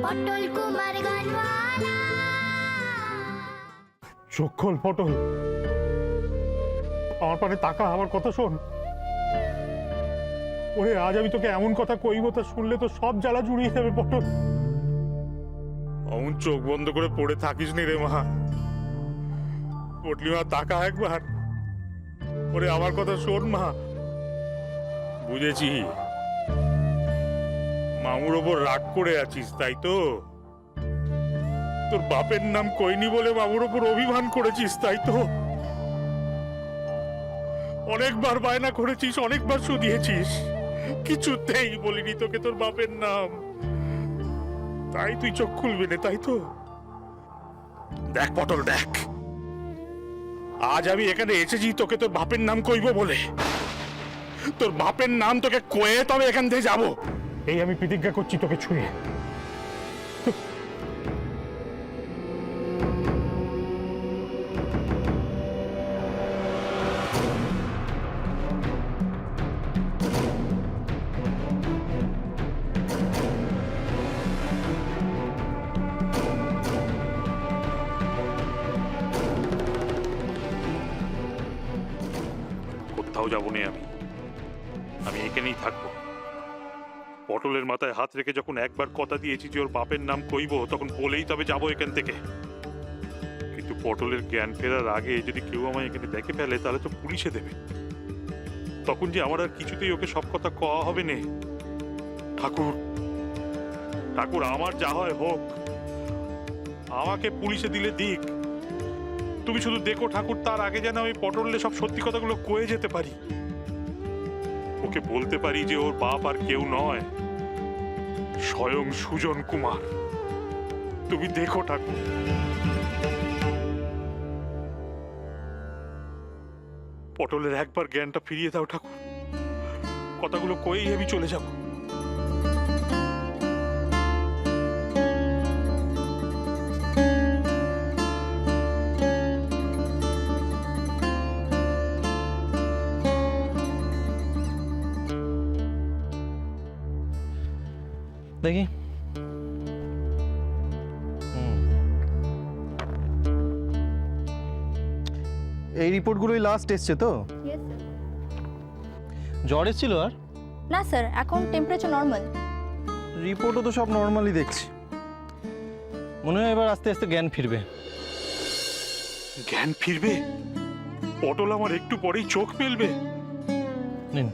পটল কুমার গানওয়ালা। চোখ খোল পটল, আমার পানে তাকা, আমার কথা শোন। ওরে আজ আমি তোকে এমন কথা কইব, তা শুনলে তো সব জ্বালা জুড়িয়ে যাবে পটল। অমন চোখ বন্ধ করে পড়ে থাকিস নি রে মা। পটলি মা তাকা একবার। ওরে আমার কথা শোন মা। বুঝেছি, মামুর ওপর রাগ করে আছিস তাই তো? তোর বাপের নাম কইনি বলে মামুর ওপর অভিমান করেছিস তাই তো? অনেকবার বায়না করেছিস, অনেকবার শুধিয়েছিস, কিছুতেই বলিনি তোকে তোর বাপের নাম। তাই তুই চোখ খুলবি না তাই তো? দেখ পটল দেখ, আজ আমি এখানে এসেছি তোকে তোর বাপের নাম কইব বলে। তোর বাপের নাম তোকে কয়ে তবে এখান থেকে যাবো, এই আমি প্রতিজ্ঞা করছি তোকে ছুঁয়ে। কোথাও যাবো না আমি এখানেই থাকবো। পটলের মাথায় হাত রেখে যখন একবার কথা দিয়েছি যে ওর বাপের নাম কইব, তখন বলেই তবে যাবো এখান থেকে। কিন্তু পটলের জ্ঞান ফেরার আগে যদি কেউ আমায় এখানে দেখে ফেলে তাহলে তো পুলিশে দেবে। তখন যে আমার আর কিছুতেই ওকে সব কথা কওয়া হবে না। ঠাকুর ঠাকুর, আমার যা হয় হোক, আমাকে পুলিশে দিলে দিক, তুমি শুধু দেখো ঠাকুর, তার আগে যেন আমি পটললে সব সত্যি কথাগুলো কয়ে যেতে পারি। ওকে বলতে পারি যে ওর বাপ আর কেউ নয়, স্বয়ং সুজন কুমার। তুমি দেখো ঠাকুর। পটলের একবার জ্ঞানটা ফিরিয়ে দাও ঠাকুর, কথাগুলো কয়েই আমি চলে যাব। দেখি এই রিপোর্টগুলোই লাস্ট এসছে তো? জ্বর এসেছিল আর? না স্যার, এখন টেম্পারেচার নর্মাল। রিপোর্টও তো সব নর্মালি দেখছি। মনে হয় এবার আস্তে আস্তে জ্ঞান ফিরবে। জ্ঞান ফিরবে? পটল আমার একটু পরেই চোখ মেলবে। নিন।